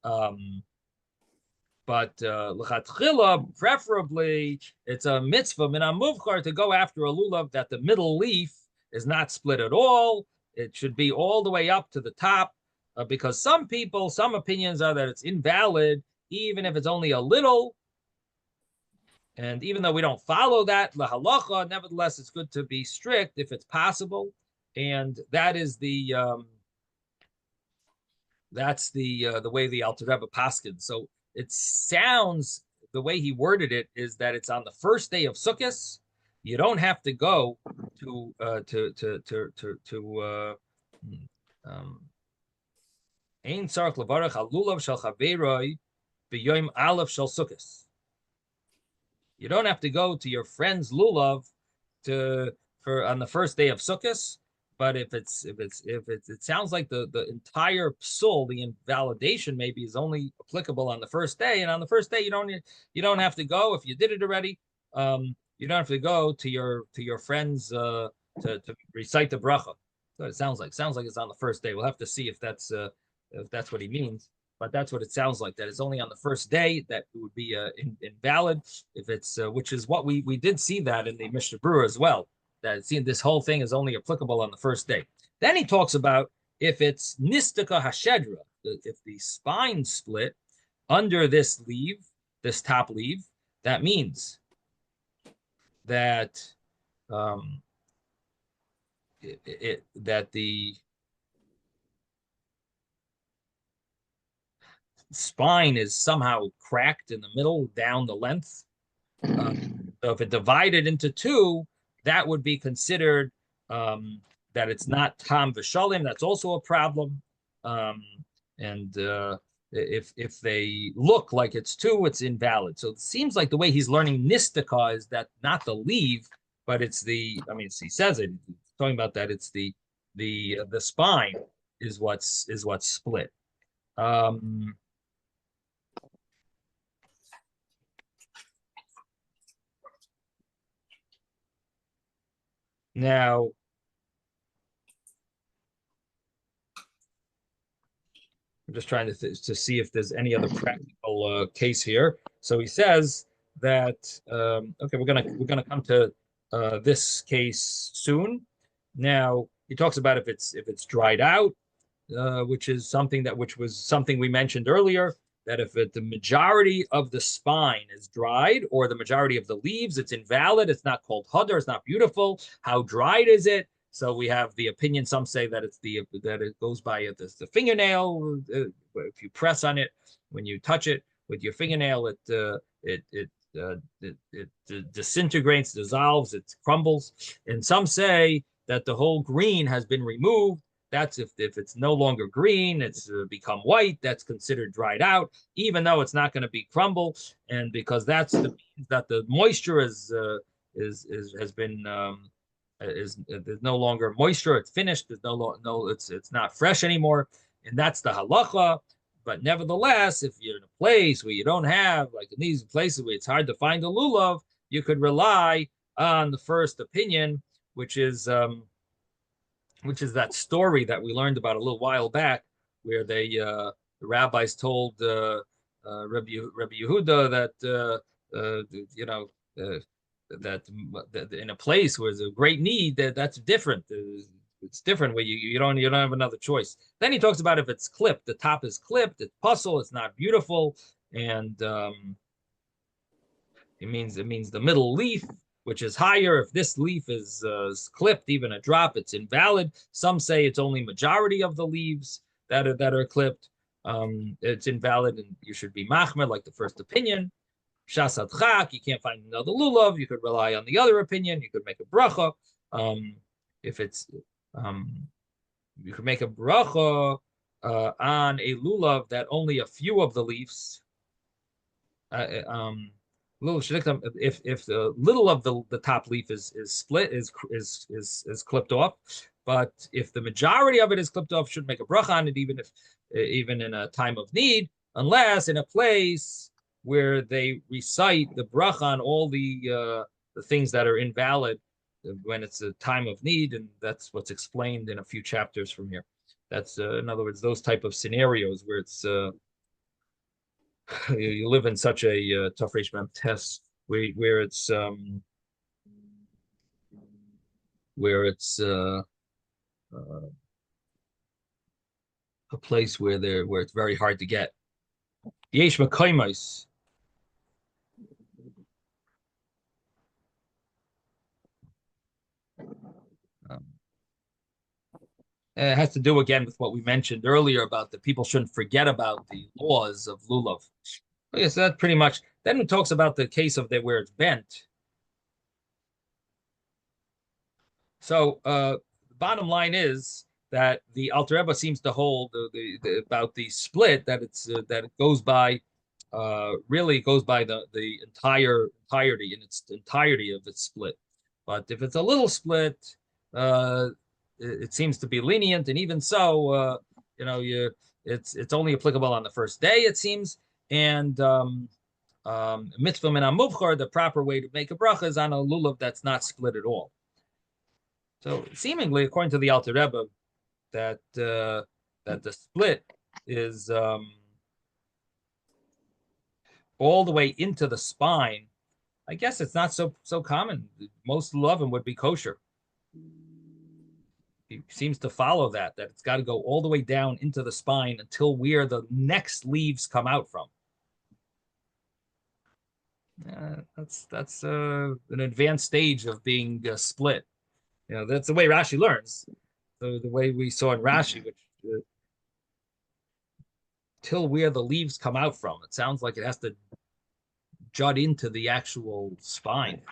But l'chatchila, preferably, it's a mitzvah min hamuvchar to go after a lulav that the middle leaf is not split at all. It should be all the way up to the top, because some opinions are that it's invalid, even if it's only a little. And even though we don't follow that, la halacha, nevertheless, it's good to be strict if it's possible. And that is that's the way the Alter Rebbe paskins. So it sounds, the way he worded it is that it's on the first day of Sukkot. You don't have to go to Ein tzarich levarach al lulav shel chaveroi b'yom aleph shel Sukkot. You don't have to go to your friend's lulav for on the first day of Sukkot. But if it sounds like the entire psul, the invalidation maybe is only applicable on the first day, and on the first day you don't have to go if you did it already. You don't have to go to your friends to recite the bracha. So it sounds like it's on the first day. We'll have to see if that's what he means. But that's what it sounds like. That it's only on the first day that it would be invalid. If it's which is what we did see that in the Mishnah Berurah as well. That this whole thing is only applicable on the first day. Then he talks about if it's nistika hashedra, if the spine split under this leaf, this top leaf, that means that that the spine is somehow cracked in the middle down the length. So if it divided into two, that would be considered that it's not tam v'shalim. That's also a problem. And if they look like it's two, it's invalid. So it seems like the way he's learning nistika is that not the leaf, but it's the. I mean, he says it. He's talking about that. It's the spine is what's split. Now, I'm just trying to see if there's any other practical case here. So he says that okay, we're gonna come to this case soon. Now he talks about if it's dried out, which was something we mentioned earlier. That if the majority of the spine is dried or the majority of the leaves, it's invalid. It's not called hadar. It's not beautiful. How dried is it? So we have the opinion. Some say that it goes by the fingernail. If you press on it, when you touch it with your fingernail, it disintegrates, dissolves, it crumbles. And some say that the whole green has been removed. That's if it's no longer green, it's become white. That's considered dried out, even though it's not going to be crumble, and because that the moisture has been there's no longer moisture. It's finished. There's it's not fresh anymore, and that's the halacha. But nevertheless, if you're in a place where you don't have, like in these places where it's hard to find a lulav, you could rely on the first opinion, which is that story that we learned about a little while back, where the rabbis told Rabbi Yehuda that in a place where there's a great need, that's different. It's different where you don't have another choice. Then he talks about if it's clipped, the top is clipped, it's puzzle, it's not beautiful, and it means the middle leaf, which is higher. If this leaf is clipped, even a drop, it's invalid. Some say it's only majority of the leaves that are clipped. It's invalid, and you should be machmer, like the first opinion. Shasad chak, you can't find another lulav. You could rely on the other opinion. You could make a bracha. If it's you could make a bracha on a lulav that only a few of the leaves. If the little of the top leaf is split, is clipped off, but if the majority of it is clipped off, should make a bracha on it, even in a time of need, unless in a place where they recite the bracha on all the things that are invalid when it's a time of need, and that's what's explained in a few chapters from here. That's in other words, those type of scenarios where it's you live in such a tough Mem test where it's a place where it's very hard to get. Yesh Mekaymis. It has to do again with what we mentioned earlier about the people shouldn't forget about the laws of lulav. Okay, so that pretty much. Then it talks about the case of where it's bent. So bottom line is that the Alter Rebbe seems to hold about the split, that it goes by really goes by the entirety in its entirety of its split. But if it's a little split, it seems to be lenient, and even so, it's only applicable on the first day, it seems. And mitzvah min hamuvchar, the proper way to make a bracha is on a lulav that's not split at all. So seemingly, according to the Alter Rebbe, that the split is all the way into the spine. I guess it's not so common. Most lulavim would be kosher. He seems to follow that it's got to go all the way down into the spine until where the next leaves come out from. That's an advanced stage of being split. That's the way Rashi learns. So the way we saw in Rashi, which till where the leaves come out from, it sounds like it has to jut into the actual spine.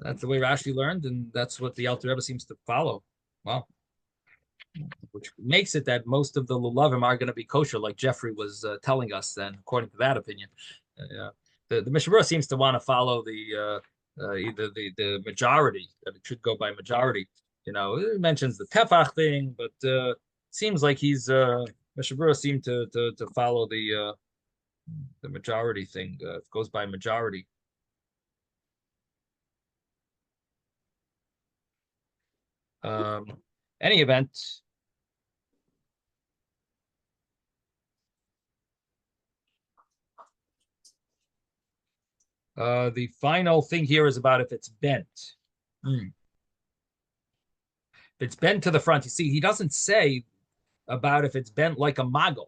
That's the way Rashi learned, and that's what the Alter Rebbe seems to follow. Wow. Which makes it that most of the lulavim are going to be kosher, like Jeffrey was telling us. Then, according to that opinion, the Mishnah Berurah seems to want to follow the either the majority, that it should go by majority. It mentions the tefach thing, but it seems like Mishnah Berurah seemed to follow the majority thing. It goes by majority. Any event, the final thing here is about if it's bent. If it's bent to the front, you see, he doesn't say about if it's bent like a magal.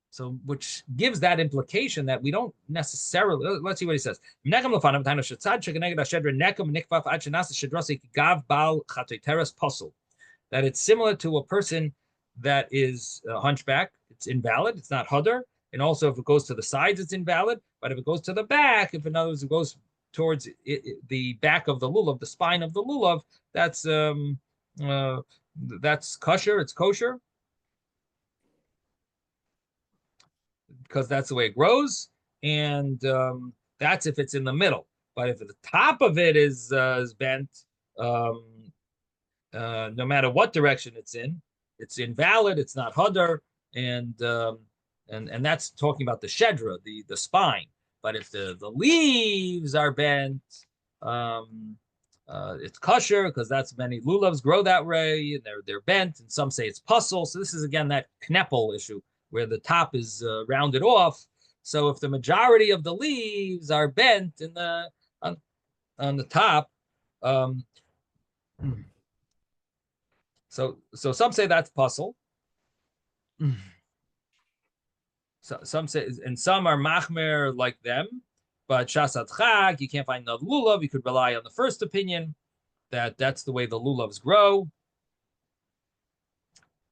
So, which gives that implication that we don't necessarily. Let's see what he says. That it's similar to a person that is a hunchback. It's invalid. It's not hadar. And also, if it goes to the sides, it's invalid. But if it goes to the back, if in other words it goes towards the back of the lulav, the spine of the lulav, that's kosher. It's kosher because that's the way it grows, and that's if it's in the middle. But if the top of it is bent, no matter what direction it's invalid. It's not hadar, and that's talking about the shedra, the spine. But if the leaves are bent, it's kosher because that's many lulavs grow that way, and they're bent, and some say it's puzzle. So this is again that kneppel issue where the top is rounded off. So if the majority of the leaves are bent in on the top, so some say that's puzzle. So some say, and some are machmer like them, but shasat chag, you can't find another lulav. You could rely on the first opinion that that's the way the lulavs grow,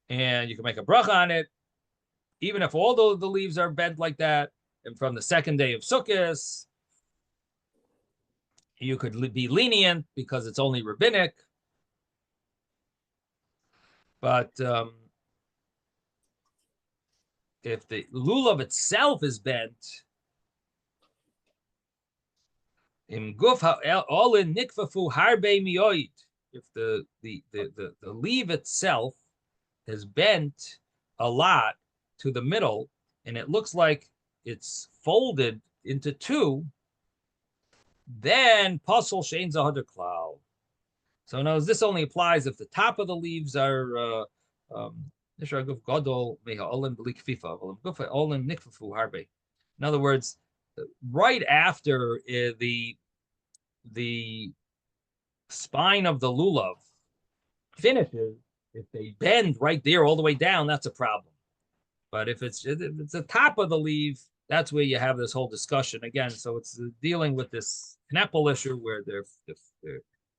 and you can make a bracha on it, even if all the leaves are bent like that. And from the second day of Sukkot, you could be lenient because it's only rabbinic. But if the lulav itself is bent, im guf all in nikfafu harbe mioid, if the leaf itself is bent a lot to the middle, and it looks like it's folded into two, then pasul shein zahadar klal. So now this only applies if the top of the leaves are in other words, right after the spine of the lulav finishes, if they bend right there all the way down, that's a problem. But if it's the top of the leaf, that's where you have this whole discussion again. So it's dealing with this kneppel issue where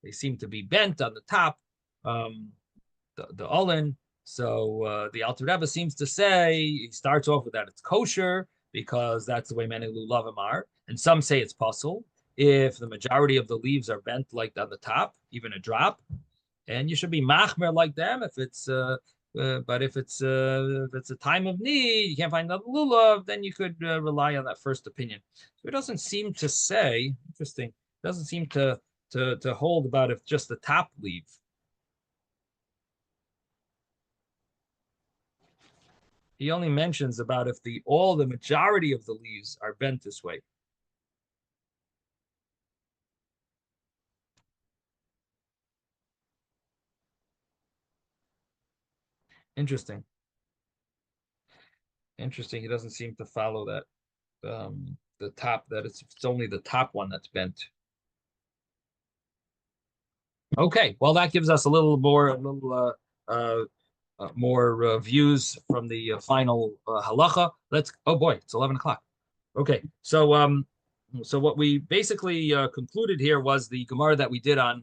they seem to be bent on the top, the olin. So the Alter Rebbe seems to say, he starts off with that it's kosher because that's the way many lulavim are, and some say it's puzzle if the majority of the leaves are bent like on the top, even a drop, and you should be machmer like them if it's. But if it's a time of need, you can't find another lulav, then you could rely on that first opinion. So it doesn't seem to say, interesting, it doesn't seem to hold about if just the top leaf. He only mentions about if the majority of the leaves are bent this way. Interesting. He doesn't seem to follow that. The top, that it's only the top one that's bent. Okay, well that gives us a little more views from the final halacha. Oh boy, it's 11 o'clock. Okay, so what we basically concluded here was the Gemara that we did on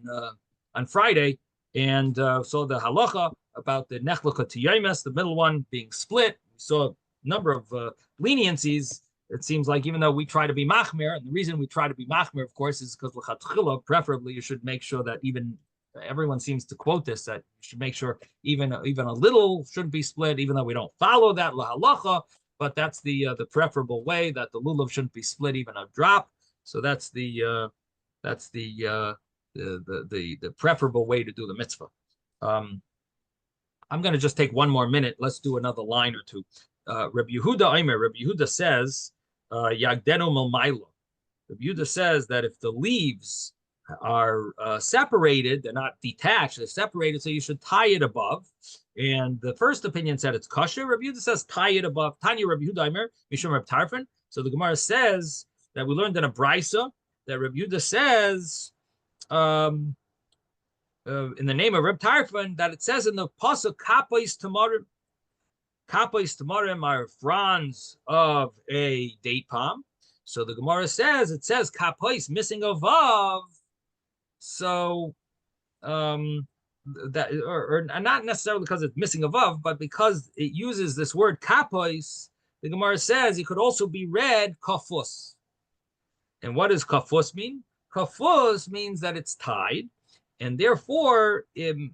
Friday, and so the halacha about the nechlaka tiyemes, the middle one being split. We saw a number of leniencies. It seems like even though we try to be machmir, and the reason we try to be machmir, of course, is because l'chatchila, preferably, you should make sure that even everyone seems to quote this, that you should make sure even a little shouldn't be split, even though we don't follow that lahalacha, but that's the preferable way, that the lulav shouldn't be split even a drop. So that's the preferable way to do the mitzvah. I'm going to just take one more minute. Let's do another line or two. Rabbi Yehuda says, Yagdenu Milmaila. Rabbi Yehuda says that if the leaves are separated, they're not detached, they're separated, so you should tie it above. And the first opinion said it's kosher. Rabbi Yehuda says tie it above. Tanya Rabbi Yehuda Aimer, Mishum Reb Tarfon. So the Gemara says that we learned in a brisa that Rabbi Yehuda says, in the name of Reb Tarfon, that it says in the pasuk kapos tamarim, Kapos Tamarim are fronds of a date palm. So the Gemara says, it says Kapos, missing a Vav. So that or not necessarily because it's missing a Vav, but because it uses this word Kapos, the Gemara says it could also be read Kafus. And what does Kafus mean? Kafus means that it's tied, and therefore im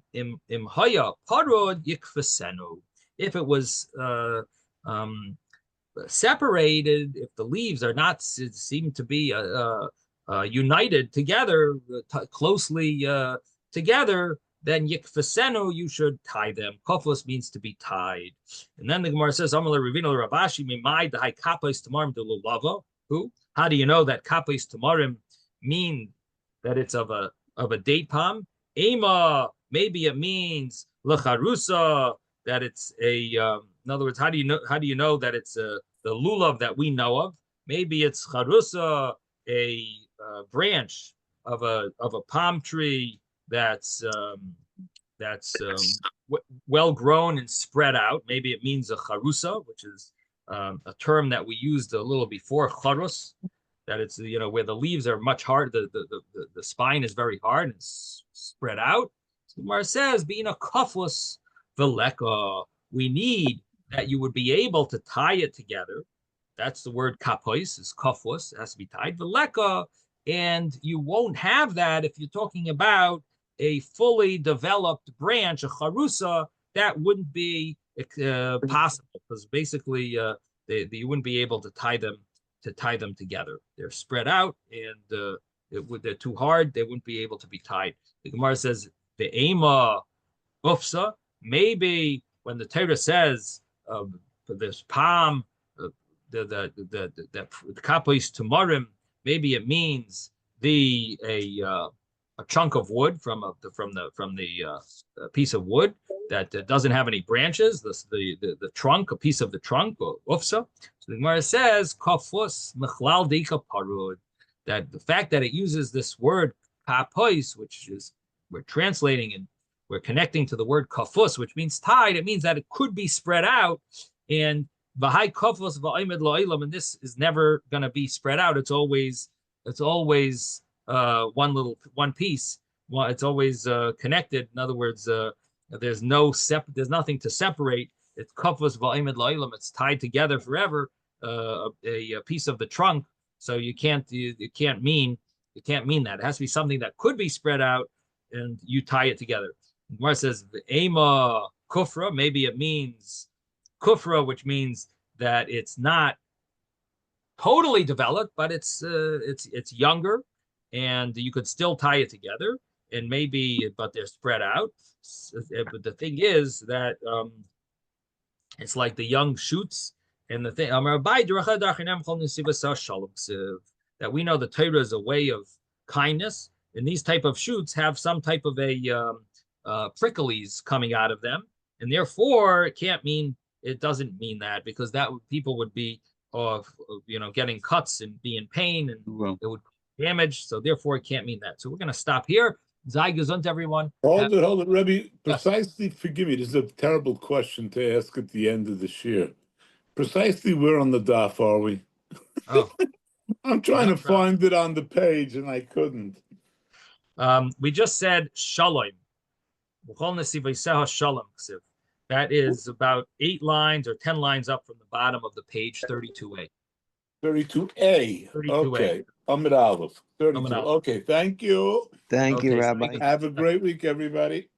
haya parod yikfasenu. If it was separated, if the leaves are not seem to be united together, closely together, then yikfasenu, you should tie them. Kafus means to be tied. And then the Gemara says, Amalei Ravina Ravashi mimai dahai kapos tamarim de lulava. Who? How do you know that kapos tamarim mean that it's of a date palm? Ema, maybe it means lecharusa, that it's a. In other words, how do you know that it's the lulav that we know of? Maybe it's charusa, a branch of a palm tree that's well grown and spread out. Maybe it means a charusa, which is a term that we used a little before charus, that it's where the leaves are much hard, the spine is very hard and spread out. So Gemara says, being a kafus veleka, we need that you would be able to tie it together. That's the word kapois, is kafus, it has to be tied veleka, and you won't have that if you're talking about a fully developed branch, a charusa. That wouldn't be possible, because basically you wouldn't be able to tie them together. They're spread out, and they're too hard. They wouldn't be able to be tied. The Gemara says the ema ufsa. Maybe when the Torah says for this palm, the kapos tamarim, maybe it means a chunk of wood from the piece of wood that doesn't have any branches, the trunk, a piece of the trunk, or ufsa. So the Gemara says kafus mechlal deika parud, that the fact that it uses this word kapos, which is we're translating and we're connecting to the word kafus, which means tied. It means that it could be spread out, and v'hai kafus v'oimed lo'ilam, and this is never going to be spread out. It's always one piece. Well, it's always connected. In other words, there's nothing to separate. It's kafus v'oimed lo'ilam. It's tied together forever. A piece of the trunk. So you can't mean that. It has to be something that could be spread out, and you tie it together. Gemara says the ema kufra. Maybe it means kufra, which means that it's not totally developed, but it's younger, and you could still tie it together. And but they're spread out. But the thing is that it's like the young shoots. And the thing that we know the Torah is a way of kindness, and these type of shoots have some type of a pricklies coming out of them, and therefore it doesn't mean that, because people would be getting cuts and be in pain, and it would damage. So therefore it can't mean that. So we're going to stop here. Sei gesund, everyone. Hold it, Rebbe. Precisely, forgive me, this is a terrible question to ask at the end of the shir. Precisely where on the daf are we? Oh. I'm trying to find it on the page, and I couldn't. We just said shalom. That is about 8 lines or 10 lines up from the bottom of the page, 32a. 32a. 32a. Okay. Amid Aleph. 32. Okay, thank you. Thank you, Rabbi. Have a great week, everybody.